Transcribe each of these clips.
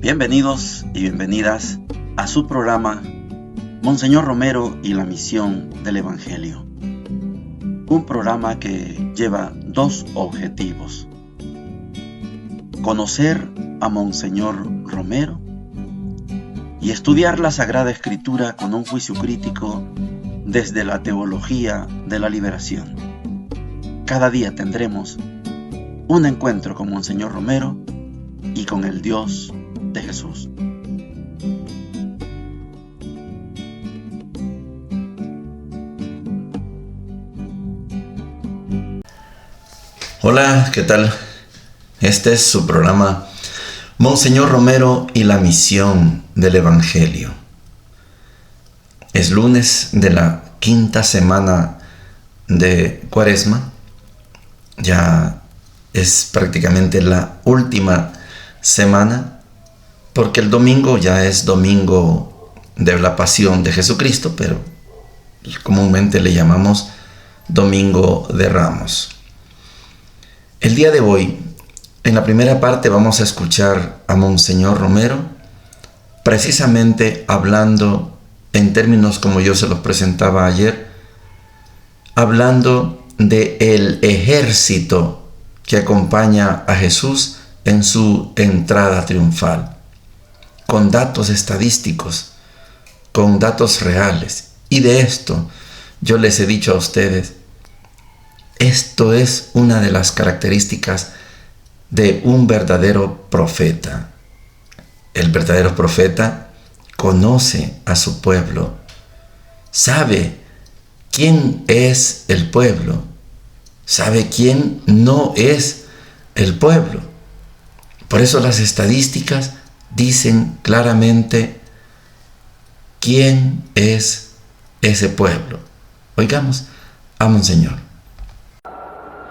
Bienvenidos y bienvenidas a su programa Monseñor Romero y la misión del Evangelio. Un programa que lleva dos objetivos: conocer a Monseñor Romero y estudiar la Sagrada Escritura con un juicio crítico desde la teología de la liberación. Cada día tendremos un encuentro con Monseñor Romero y con el Dios de Jesús. Hola, ¿qué tal? Este es su programa Monseñor Romero y la misión del Evangelio. Es lunes de la quinta semana de Cuaresma. Ya es prácticamente la última semana, porque el domingo ya es domingo de la Pasión de Jesucristo, pero comúnmente le llamamos Domingo de Ramos. El día de hoy, en la primera parte, vamos a escuchar a Monseñor Romero, precisamente hablando en términos como yo se los presentaba ayer, hablando del ejército que acompaña a Jesús en su entrada triunfal, con datos estadísticos, con datos reales. Y de esto yo les he dicho a ustedes, esto es una de las características de un verdadero profeta. El verdadero profeta conoce a su pueblo, sabe quién es el pueblo, sabe quién no es el pueblo. Por eso las estadísticas dicen claramente quién es ese pueblo. Oigamos a Monseñor.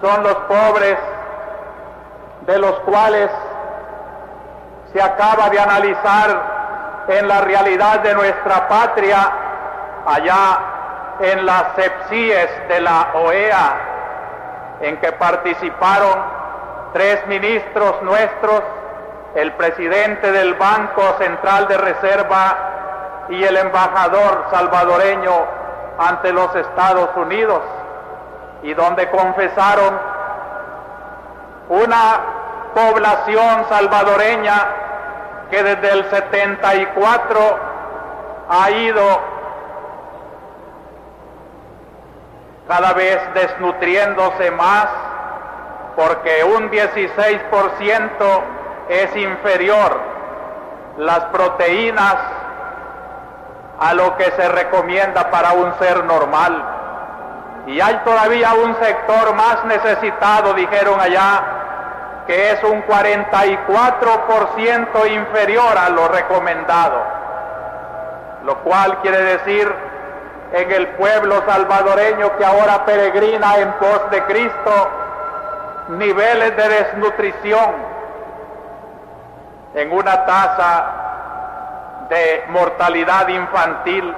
Son los pobres, de los cuales se acaba de analizar en la realidad de nuestra patria, allá en las CEPSIES de la OEA, en que participaron 3 ministros nuestros, el presidente del Banco Central de Reserva y el embajador salvadoreño ante los Estados Unidos, y donde confesaron una población salvadoreña que desde el 74 ha ido cada vez desnutriéndose más, porque un 16% es inferior las proteínas a lo que se recomienda para un ser normal. Y hay todavía un sector más necesitado, dijeron allá, que es un 44% inferior a lo recomendado, lo cual quiere decir en el pueblo salvadoreño que ahora peregrina en pos de Cristo, niveles de desnutrición en una tasa de mortalidad infantil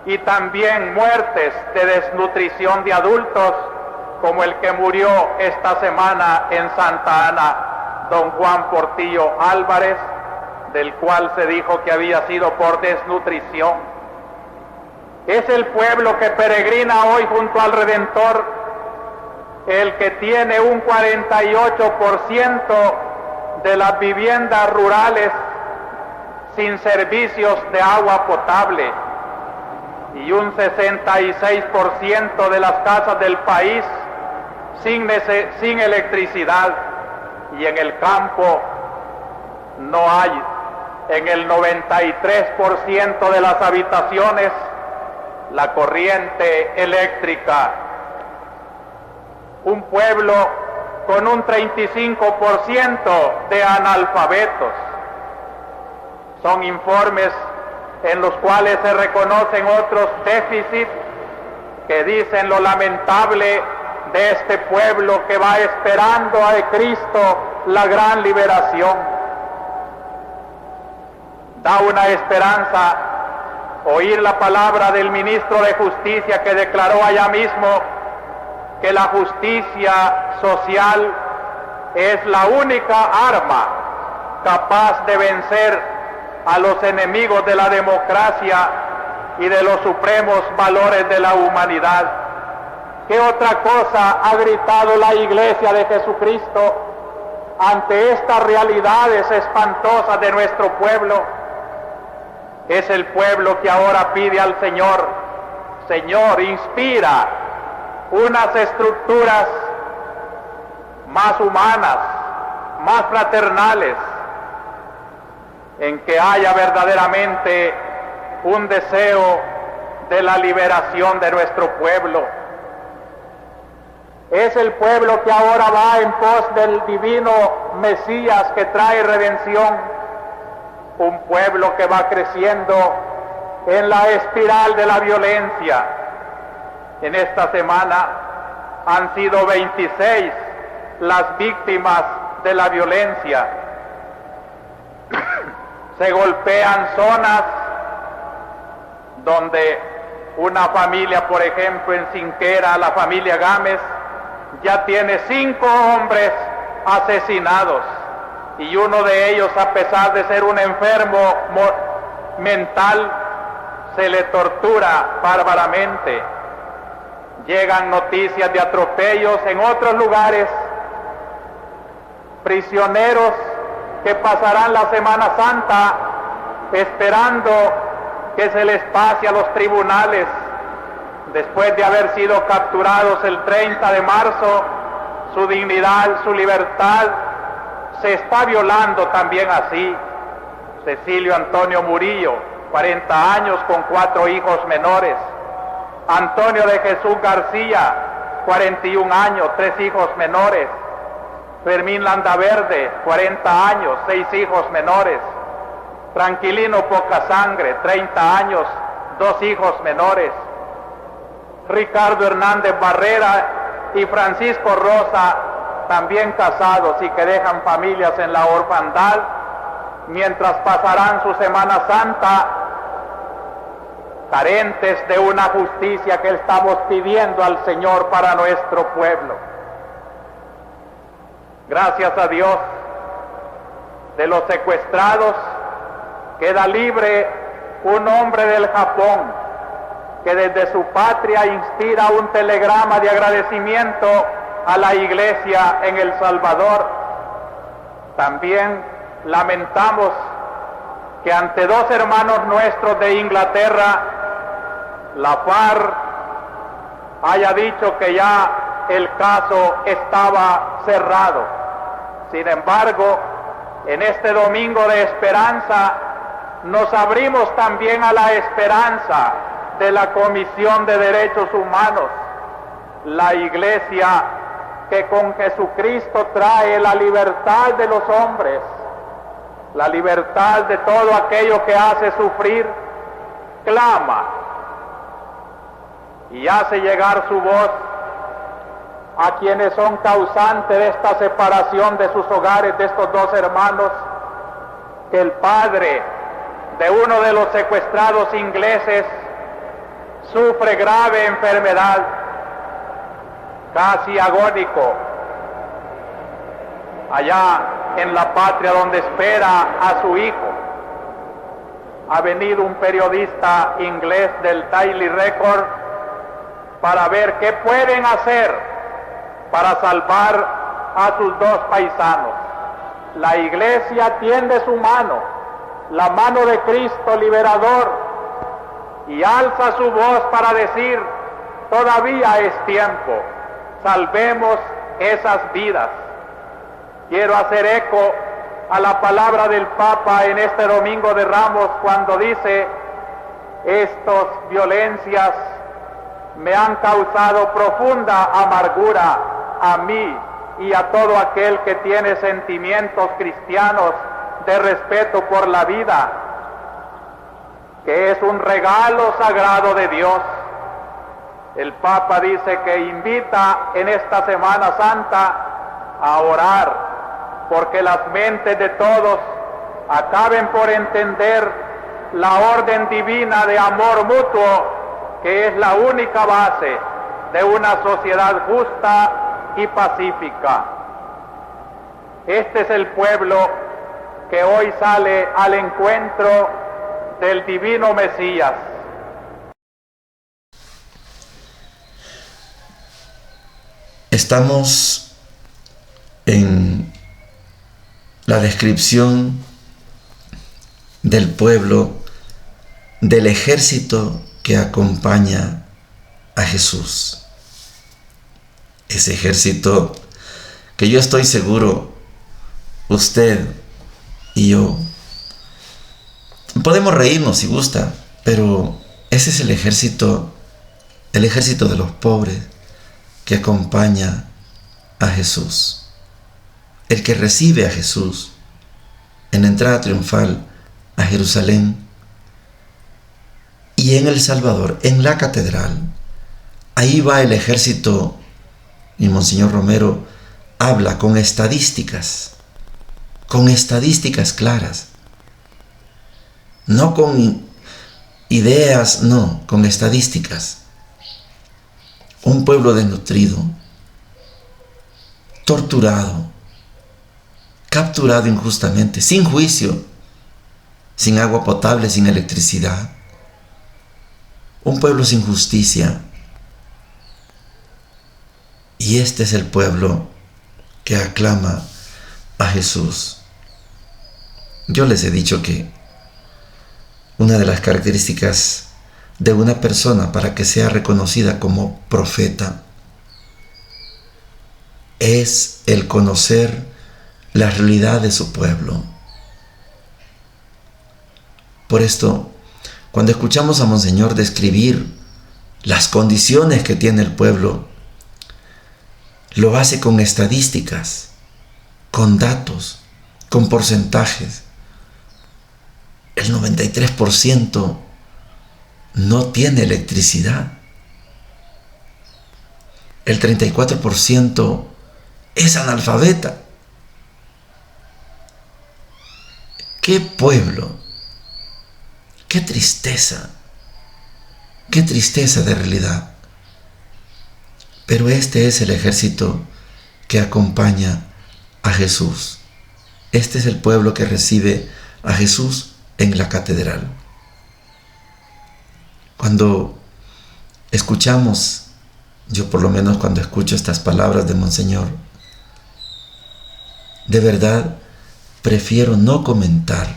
y también muertes de desnutrición de adultos, como el que murió esta semana en Santa Ana, don Juan Portillo Álvarez, del cual se dijo que había sido por desnutrición. Es el pueblo que peregrina hoy junto al Redentor, el que tiene un 48% de las viviendas rurales sin servicios de agua potable y un 66% de las casas del país sin electricidad, y en el campo no hay en el 93% de las habitaciones la corriente eléctrica. Un pueblo con un 35% de analfabetos. Son informes en los cuales se reconocen otros déficits que dicen lo lamentable de este pueblo que va esperando a Cristo la gran liberación. Da una esperanza oír la palabra del ministro de Justicia, que declaró allá mismo que la justicia social es la única arma capaz de vencer a los enemigos de la democracia y de los supremos valores de la humanidad. ¿Qué otra cosa ha gritado la Iglesia de Jesucristo ante estas realidades espantosas de nuestro pueblo? Es el pueblo que ahora pide al Señor: Señor, inspira unas estructuras más humanas, más fraternales, en que haya verdaderamente un deseo de la liberación de nuestro pueblo. Es el pueblo que ahora va en pos del divino Mesías que trae redención, un pueblo que va creciendo en la espiral de la violencia. En esta semana han sido 26 las víctimas de la violencia. Se golpean zonas donde una familia, por ejemplo, en Cinquera, la familia Gámez, ya tiene 5 hombres asesinados, y uno de ellos, a pesar de ser un enfermo mental, se le tortura bárbaramente. Llegan noticias de atropellos en otros lugares, prisioneros que pasarán la Semana Santa esperando que se les pase a los tribunales después de haber sido capturados el 30 de marzo. Su dignidad, su libertad se está violando también así. Cecilio Antonio Murillo, 40 años con 4 hijos menores. Antonio de Jesús García, 41 años, 3 hijos menores. Fermín Landaverde, 40 años, 6 hijos menores. Tranquilino Pocasangre, 30 años, 2 hijos menores. Ricardo Hernández Barrera y Francisco Rosa, también casados y que dejan familias en la orfandad, mientras pasarán su Semana Santa carentes de una justicia que estamos pidiendo al Señor para nuestro pueblo. Gracias a Dios, de los secuestrados queda libre un hombre del Japón que desde su patria inspira un telegrama de agradecimiento a la Iglesia en El Salvador. También lamentamos que ante 2 hermanos nuestros de Inglaterra, la FARC haya dicho que ya el caso estaba cerrado. Sin embargo, en este domingo de esperanza, nos abrimos también a la esperanza de la Comisión de Derechos Humanos, la Iglesia que con Jesucristo trae la libertad de los hombres, la libertad de todo aquello que hace sufrir, clama y hace llegar su voz a quienes son causantes de esta separación de sus hogares, de estos 2 hermanos, que el padre de uno de los secuestrados ingleses sufre grave enfermedad, casi agónico, allá en la patria donde espera a su hijo. Ha venido un periodista inglés del Daily Record para ver qué pueden hacer para salvar a sus 2 paisanos. La Iglesia tiende su mano, la mano de Cristo liberador, y alza su voz para decir: todavía es tiempo, salvemos esas vidas. Quiero hacer eco a la palabra del Papa en este Domingo de Ramos cuando dice: estas violencias me han causado profunda amargura a mí y a todo aquel que tiene sentimientos cristianos de respeto por la vida, que es un regalo sagrado de Dios. El Papa dice que invita en esta Semana Santa a orar porque las mentes de todos acaben por entender la orden divina de amor mutuo, que es la única base de una sociedad justa y pacífica. Este es el pueblo que hoy sale al encuentro del divino Mesías. Estamos en la descripción del pueblo, del ejército que acompaña a Jesús. Ese ejército que yo estoy seguro, usted y yo, podemos reírnos si gusta, pero ese es el ejército de los pobres que acompaña a Jesús. El que recibe a Jesús en la entrada triunfal a Jerusalén y en El Salvador, en la catedral. Ahí va el ejército, y Monseñor Romero habla con estadísticas claras, no con ideas, no, con estadísticas. Un pueblo desnutrido, torturado, capturado injustamente, sin juicio, sin agua potable, sin electricidad. Un pueblo sin justicia. Y este es el pueblo que aclama a Jesús. Yo les he dicho que una de las características de una persona para que sea reconocida como profeta es el conocer la realidad de su pueblo. Por esto, cuando escuchamos a Monseñor describir las condiciones que tiene el pueblo, lo hace con estadísticas, con datos, con porcentajes. El 93% no tiene electricidad. El 34% es analfabeta. ¡Qué pueblo! ¡Qué tristeza! ¡Qué tristeza de realidad! Pero este es el ejército que acompaña a Jesús. Este es el pueblo que recibe a Jesús en la catedral. Cuando escuchamos, yo por lo menos cuando escucho estas palabras de Monseñor, de verdad prefiero no comentar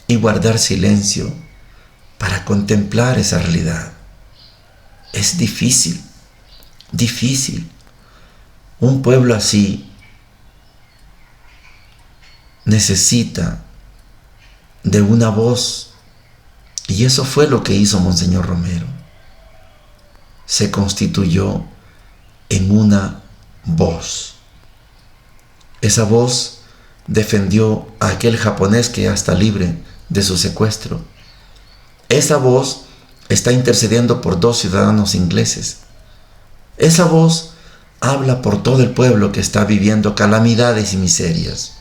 y guardar silencio para contemplar esa realidad. Es difícil. Un pueblo así necesita de una voz, y eso fue lo que hizo Monseñor Romero. Se constituyó en una voz. Esa voz defendió a aquel japonés que ya está libre de su secuestro. Esa voz está intercediendo por 2 ciudadanos ingleses. Esa voz habla por todo el pueblo que está viviendo calamidades y miserias.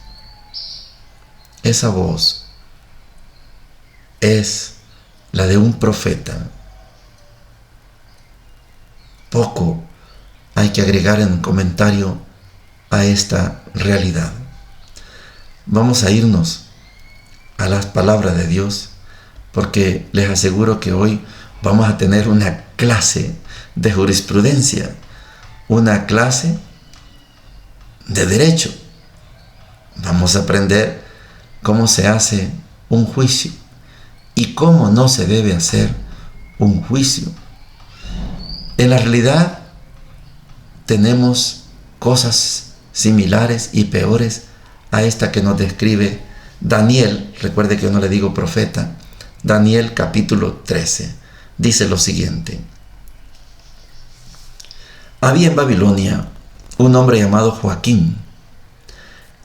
Esa voz es la de un profeta. Poco hay que agregar en comentario a esta realidad. Vamos a irnos a las palabras de Dios, porque les aseguro que hoy vamos a tener una clase de jurisprudencia, una clase de derecho. Vamos a aprender cómo se hace un juicio y cómo no se debe hacer un juicio. En la realidad tenemos cosas similares y peores a esta que nos describe Daniel. Recuerde que yo no le digo profeta. Daniel capítulo 13 dice lo siguiente: había en Babilonia un hombre llamado Joaquín.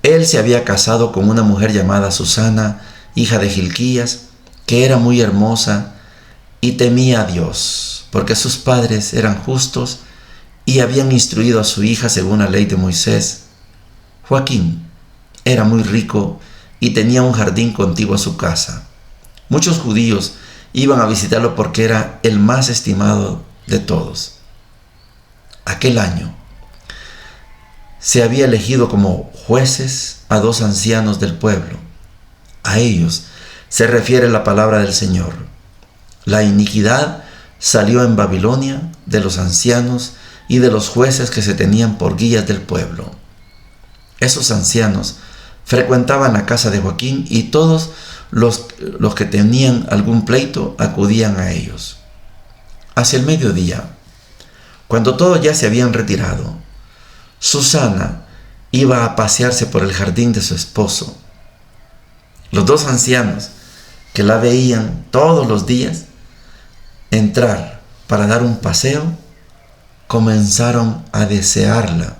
Él se había casado con una mujer llamada Susana, hija de Gilquías, que era muy hermosa y temía a Dios, porque sus padres eran justos y habían instruido a su hija según la ley de Moisés. Joaquín era muy rico y tenía un jardín contiguo a su casa. Muchos judíos iban a visitarlo porque era el más estimado de todos. Aquel año se había elegido como jueces a 2 ancianos del pueblo, A ellos se refiere la palabra del Señor. La iniquidad salió en Babilonia de los ancianos y de los jueces que se tenían por guías del pueblo. Esos ancianos frecuentaban la casa de Joaquín y todos los que tenían algún pleito acudían a ellos. Hacia el mediodía, cuando todos ya se habían retirado, Susana iba a pasearse por el jardín de su esposo. Los dos ancianos que la veían todos los días entrar para dar un paseo, comenzaron a desearla.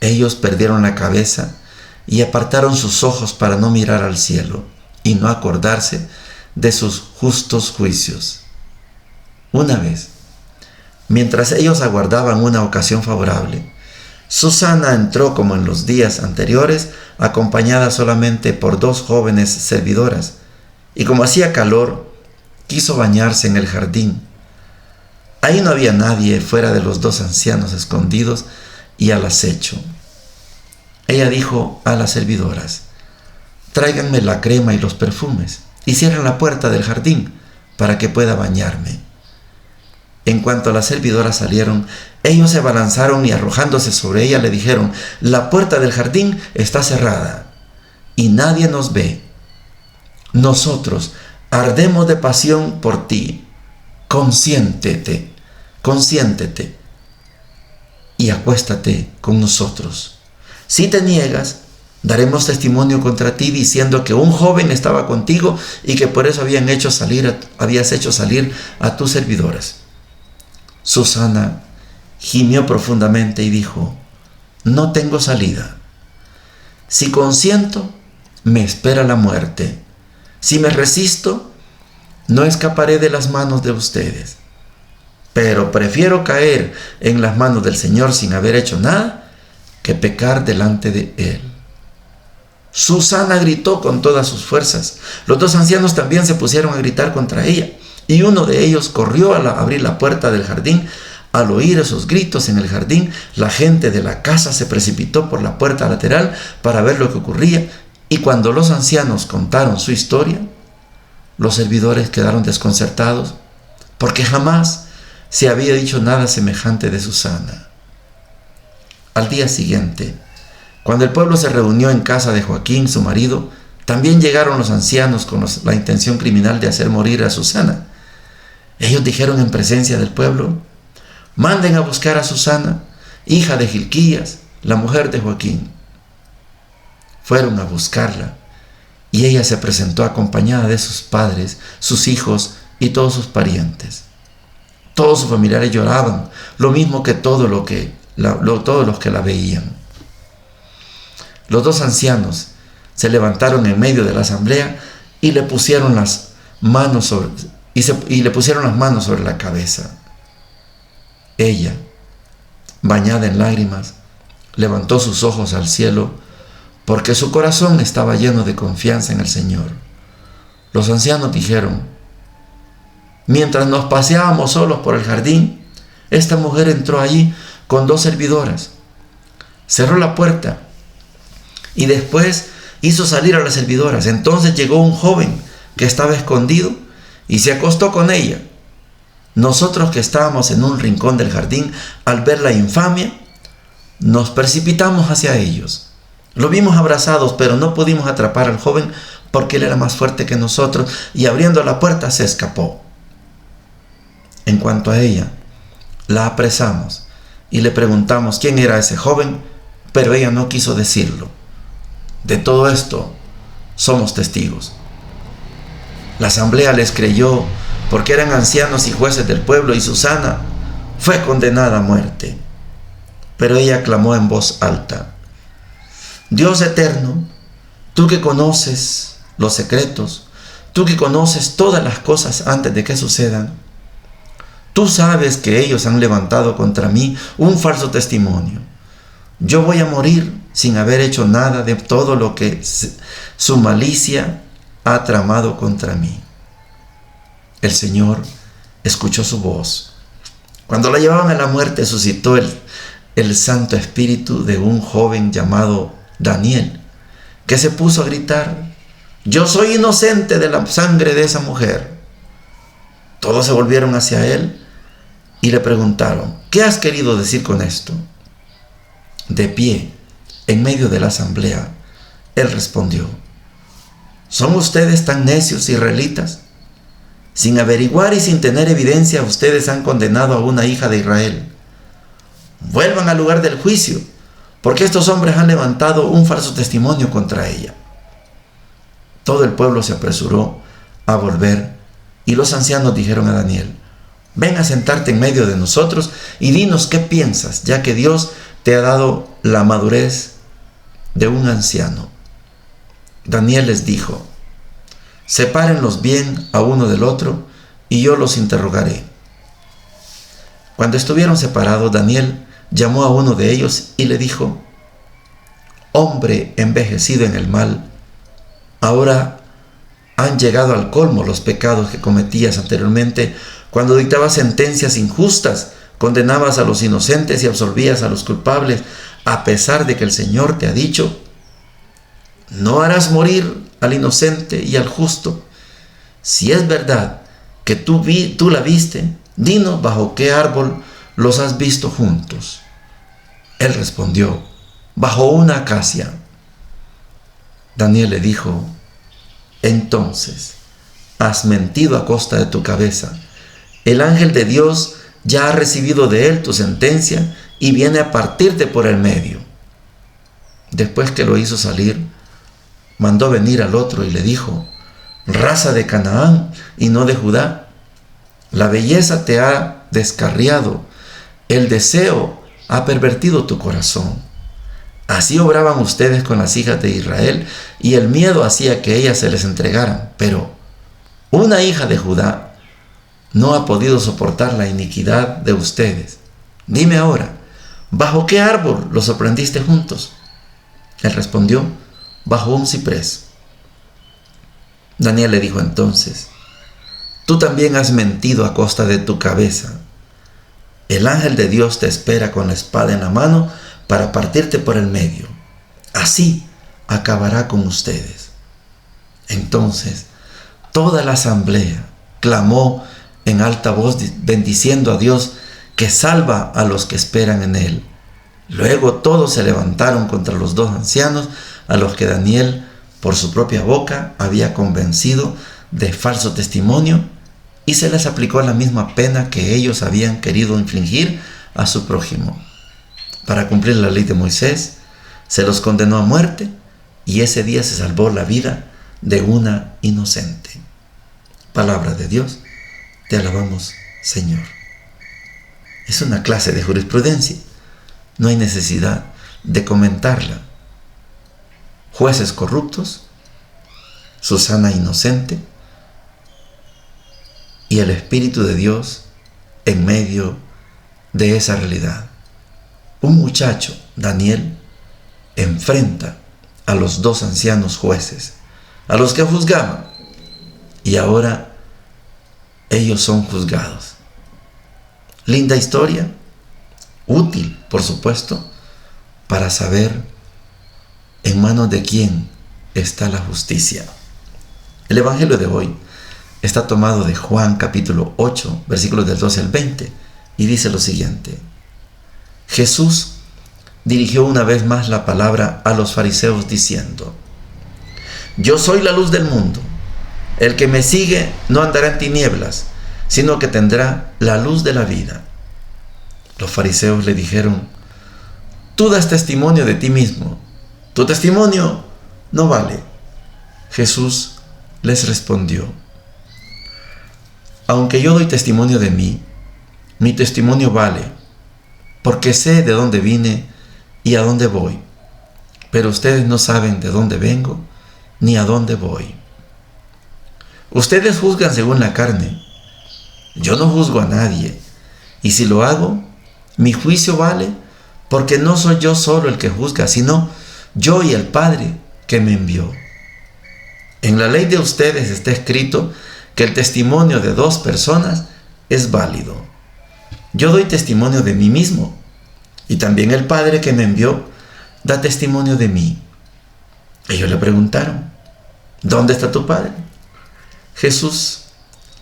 Ellos perdieron la cabeza y apartaron sus ojos para no mirar al cielo y no acordarse de sus justos juicios. Una vez, mientras ellos aguardaban una ocasión favorable, Susana entró como en los días anteriores, acompañada solamente por dos jóvenes servidoras, y como hacía calor, quiso bañarse en el jardín. Ahí no había nadie fuera de los dos ancianos escondidos y al acecho. Ella dijo a las servidoras: tráiganme la crema y los perfumes y cierren la puerta del jardín para que pueda bañarme. En cuanto las servidoras salieron, ellos se abalanzaron y arrojándose sobre ella le dijeron: la puerta del jardín está cerrada y nadie nos ve. Nosotros ardemos de pasión por ti. Consiéntete y acuéstate con nosotros. Si te niegas, daremos testimonio contra ti diciendo que un joven estaba contigo y que por eso habías hecho salir a tus servidoras. Susana gimió profundamente y dijo: no tengo salida. Si consiento, me espera la muerte. Si me resisto, no escaparé de las manos de ustedes. Pero prefiero caer en las manos del Señor sin haber hecho nada que pecar delante de Él. Susana gritó con todas sus fuerzas. Los dos ancianos también se pusieron a gritar contra ella, y uno de ellos corrió a abrir la puerta del jardín. Al oír esos gritos en el jardín, la gente de la casa se precipitó por la puerta lateral para ver lo que ocurría, y cuando los ancianos contaron su historia, los servidores quedaron desconcertados, porque jamás se había dicho nada semejante de Susana. Al día siguiente, cuando el pueblo se reunió en casa de Joaquín, su marido, también llegaron los ancianos con la intención criminal de hacer morir a Susana. Ellos dijeron en presencia del pueblo: manden a buscar a Susana, hija de Gilquías, la mujer de Joaquín. Fueron a buscarla, y ella se presentó acompañada de sus padres, sus hijos y todos sus parientes. Todos sus familiares lloraban, lo mismo que todos los que la veían. Los dos ancianos se levantaron en medio de la asamblea y le pusieron las manos sobre la cabeza. Ella, bañada en lágrimas, levantó sus ojos al cielo porque su corazón estaba lleno de confianza en el Señor. Los ancianos dijeron: mientras nos paseábamos solos por el jardín, esta mujer entró allí con dos servidoras, cerró la puerta y después hizo salir a las servidoras. Entonces llegó un joven que estaba escondido y se acostó con ella. Nosotros, que estábamos en un rincón del jardín, al ver la infamia, nos precipitamos hacia ellos. Lo vimos abrazados, pero no pudimos atrapar al joven porque él era más fuerte que nosotros, y abriendo la puerta se escapó. En cuanto a ella, la apresamos y le preguntamos quién era ese joven, pero ella no quiso decirlo. De todo esto somos testigos. La asamblea les creyó porque eran ancianos y jueces del pueblo, y Susana fue condenada a muerte. Pero ella clamó en voz alta: Dios eterno, tú que conoces los secretos, tú que conoces todas las cosas antes de que sucedan, tú sabes que ellos han levantado contra mí un falso testimonio. Yo voy a morir sin haber hecho nada de todo lo que su malicia ha tramado contra mí. El Señor escuchó su voz. Cuando la llevaban a la muerte, suscitó el Santo Espíritu de un joven llamado Daniel, que se puso a gritar: yo soy inocente de la sangre de esa mujer. Todos se volvieron hacia él y le preguntaron, ¿qué has querido decir con esto? De pie, en medio de la asamblea, él respondió, ¿son ustedes tan necios, israelitas? Sin averiguar y sin tener evidencia, ustedes han condenado a una hija de Israel. Vuelvan al lugar del juicio, porque estos hombres han levantado un falso testimonio contra ella. Todo el pueblo se apresuró a volver, y los ancianos dijeron a Daniel, ven a sentarte en medio de nosotros y dinos qué piensas, ya que Dios te ha dado la madurez de un anciano. Daniel les dijo, sepárenlos bien a uno del otro, y yo los interrogaré. Cuando estuvieron separados, Daniel llamó a uno de ellos y le dijo, hombre envejecido en el mal, ahora han llegado al colmo los pecados que cometías anteriormente cuando dictabas sentencias injustas, condenabas a los inocentes y absolvías a los culpables, a pesar de que el Señor te ha dicho, no harás morir al inocente y al justo. Si es verdad que tú la viste, dinos bajo qué árbol los has visto juntos. Él respondió, bajo una acacia. Daniel le dijo, entonces, has mentido a costa de tu cabeza. El ángel de Dios ya ha recibido de él tu sentencia y viene a partirte por el medio. Después que lo hizo salir, mandó venir al otro y le dijo, raza de Canaán y no de Judá, la belleza te ha descarriado, el deseo ha pervertido tu corazón. Así obraban ustedes con las hijas de Israel y el miedo hacía que ellas se les entregaran. Pero una hija de Judá no ha podido soportar la iniquidad de ustedes. Dime ahora, ¿bajo qué árbol los sorprendiste juntos? Él respondió, bajo un ciprés. Daniel le dijo entonces, tú también has mentido a costa de tu cabeza. El ángel de Dios te espera con la espada en la mano para partirte por el medio. Así acabará con ustedes. Entonces, toda la asamblea clamó en alta voz bendiciendo a Dios que salva a los que esperan en él. Luego todos se levantaron contra los dos ancianos a los que Daniel por su propia boca había convencido de falso testimonio y se les aplicó la misma pena que ellos habían querido infligir a su prójimo. Para cumplir la ley de Moisés, se los condenó a muerte y ese día se salvó la vida de una inocente. Palabra de Dios, te alabamos, Señor. Es una clase de jurisprudencia, no hay necesidad de comentarla. Jueces corruptos, Susana inocente y el Espíritu de Dios en medio de esa realidad. Un muchacho, Daniel, enfrenta a los dos ancianos jueces, a los que juzgaban, y ahora ellos son juzgados. Linda historia, útil, por supuesto, para saber en manos de quién está la justicia. El Evangelio de hoy está tomado de Juan capítulo 8, versículos del 12 al 20, y dice lo siguiente. Jesús dirigió una vez más la palabra a los fariseos diciendo, yo soy la luz del mundo. El que me sigue no andará en tinieblas, sino que tendrá la luz de la vida. Los fariseos le dijeron, tú das testimonio de ti mismo, tu testimonio no vale. Jesús les respondió, aunque yo doy testimonio de mí, mi testimonio vale, porque sé de dónde vine y a dónde voy, pero ustedes no saben de dónde vengo ni a dónde voy. Ustedes juzgan según la carne, yo no juzgo a nadie, y si lo hago, mi juicio vale, porque no soy yo solo el que juzga, sino yo y el Padre que me envió. En la ley de ustedes está escrito que el testimonio de dos personas es válido. Yo doy testimonio de mí mismo, y también el Padre que me envió da testimonio de mí. Ellos le preguntaron, ¿dónde está tu Padre? Jesús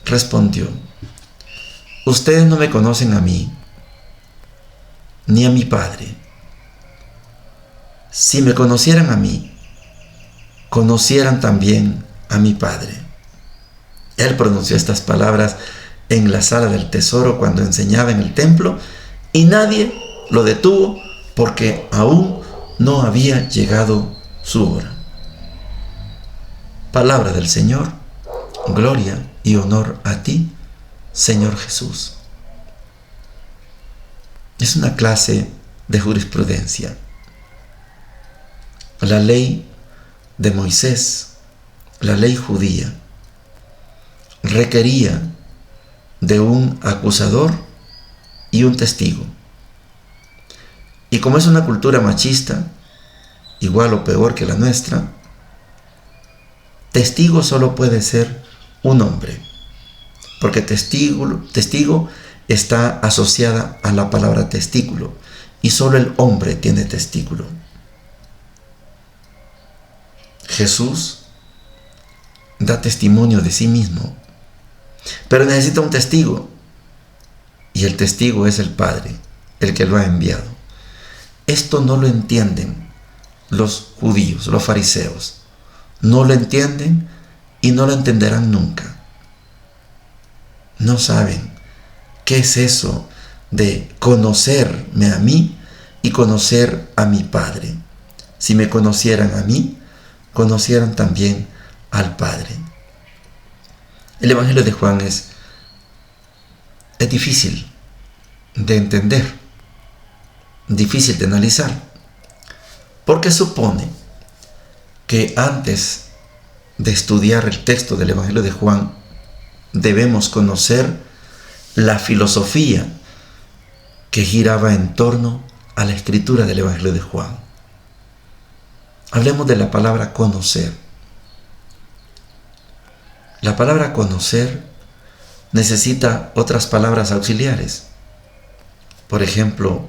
respondió: ustedes no me conocen a mí, ni a mi Padre. Si me conocieran a mí, conocieran también a mi Padre. Él pronunció estas palabras en la sala del tesoro cuando enseñaba en el templo, y nadie lo detuvo porque aún no había llegado su hora. Palabra del Señor. Gloria y honor a ti, Señor Jesús. Es una clase de jurisprudencia. La ley de Moisés, la ley judía, requería de un acusador y un testigo. Y como es una cultura machista, igual o peor que la nuestra, testigo solo puede ser un hombre, porque testigo está asociada a la palabra testículo, y solo el hombre tiene testículo. Jesús da testimonio de sí mismo, pero necesita un testigo, y el testigo es el Padre, el que lo ha enviado. Esto no lo entienden los judíos, los fariseos. No lo entienden y no lo entenderán nunca. No saben qué es eso de conocerme a mí y conocer a mi Padre. Si me conocieran a mí, conocieran también al Padre. El Evangelio de Juan es difícil de entender, difícil de analizar, porque supone que antes de estudiar el texto del Evangelio de Juan, debemos conocer la filosofía que giraba en torno a la escritura del Evangelio de Juan. Hablemos de la palabra conocer. La palabra conocer necesita otras palabras auxiliares. Por ejemplo,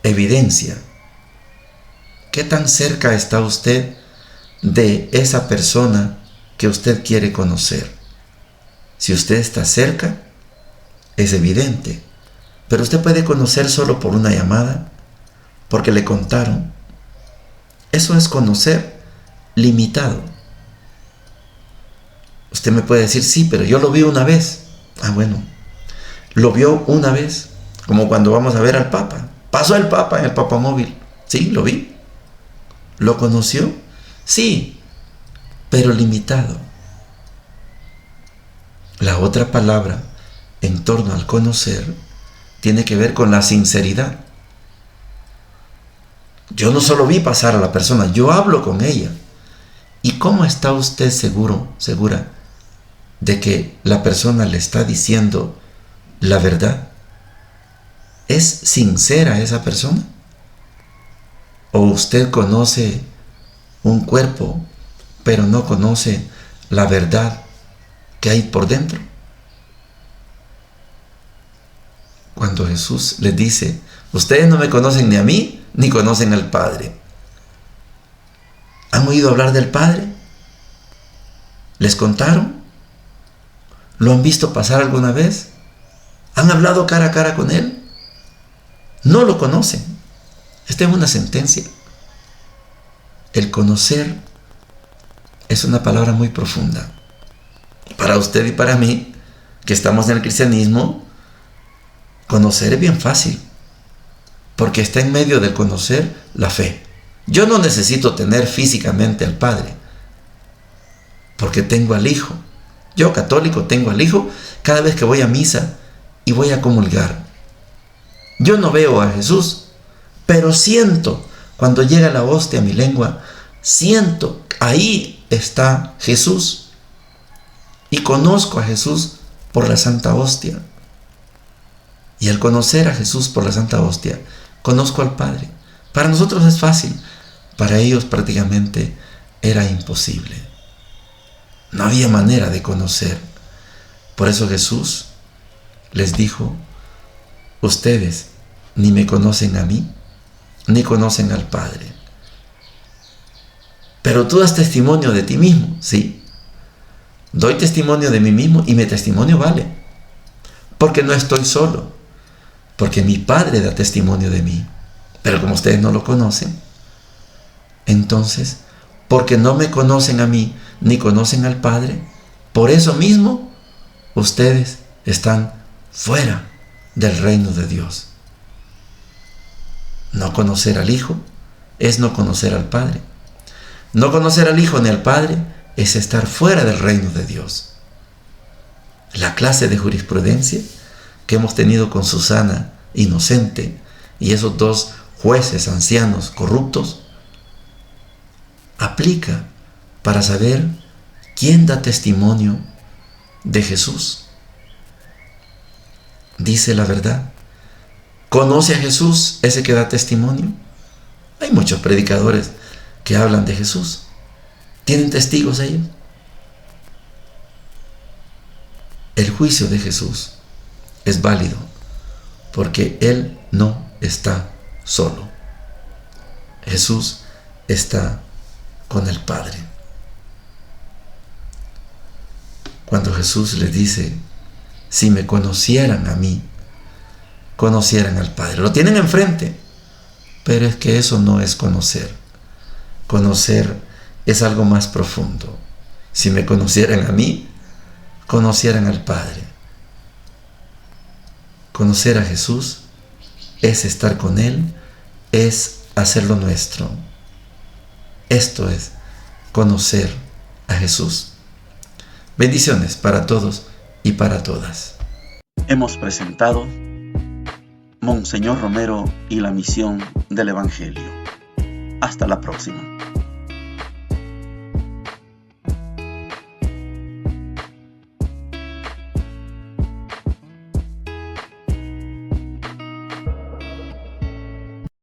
evidencia. ¿Qué tan cerca está usted de esa persona que usted quiere conocer? Si usted está cerca, es evidente. Pero usted puede conocer solo por una llamada, porque le contaron. Eso es conocer limitado. Usted me puede decir, sí, pero yo lo vi una vez. Ah, bueno, lo vio una vez, como cuando vamos a ver al Papa. Pasó el Papa en el papamóvil. Sí, lo vi. ¿Lo conoció? Sí, pero limitado. La otra palabra en torno al conocer tiene que ver con la sinceridad. Yo no solo vi pasar a la persona, yo hablo con ella. ¿Y cómo está usted segura de que la persona le está diciendo la verdad? ¿Es sincera esa persona? ¿O usted conoce un cuerpo, pero no conoce la verdad que hay por dentro? Cuando Jesús les dice, ustedes no me conocen ni a mí, ni conocen al Padre. ¿Han oído hablar del Padre? ¿Les contaron? ¿Lo han visto pasar alguna vez? ¿Han hablado cara a cara con Él? No lo conocen. Esta es una sentencia. El conocer es una palabra muy profunda. Para usted y para mí, que estamos en el cristianismo, conocer es bien fácil, porque está en medio del conocer la fe. Yo no necesito tener físicamente al Padre, porque tengo al Hijo. Yo, católico, tengo al Hijo cada vez que voy a misa y voy a comulgar. Yo no veo a Jesús, pero siento, cuando llega la hostia a mi lengua, siento, ahí está Jesús. Y conozco a Jesús por la Santa Hostia. Y al conocer a Jesús por la Santa Hostia, conozco al Padre. Para nosotros es fácil, para ellos prácticamente era imposible. No había manera de conocer. Por eso Jesús les dijo, ustedes ni me conocen a mí, ni conocen al Padre. Pero tú das testimonio de ti mismo, sí. Doy testimonio de mí mismo y mi testimonio vale. Porque no estoy solo. Porque mi Padre da testimonio de mí. Pero como ustedes no lo conocen, entonces, porque no me conocen a mí, ni conocen al Padre, por eso mismo, ustedes están fuera del reino de Dios. No conocer al Hijo es no conocer al Padre. No conocer al Hijo ni al Padre es estar fuera del reino de Dios. La clase de jurisprudencia que hemos tenido con Susana inocente y esos dos jueces ancianos corruptos aplica para saber quién da testimonio de Jesús. Dice la verdad. ¿Conoce a Jesús ese que da testimonio? Hay muchos predicadores que hablan de Jesús. ¿Tienen testigos ellos? El juicio de Jesús es válido porque Él no está solo. Jesús está con el Padre. Cuando Jesús les dice, si me conocieran a mí, conocieran al Padre. Lo tienen enfrente, pero es que eso no es conocer. Conocer es algo más profundo. Si me conocieran a mí, conocieran al Padre. Conocer a Jesús es estar con Él, es hacerlo nuestro. Esto es conocer a Jesús. Bendiciones para todos y para todas. Hemos presentado Monseñor Romero y la misión del Evangelio. Hasta la próxima.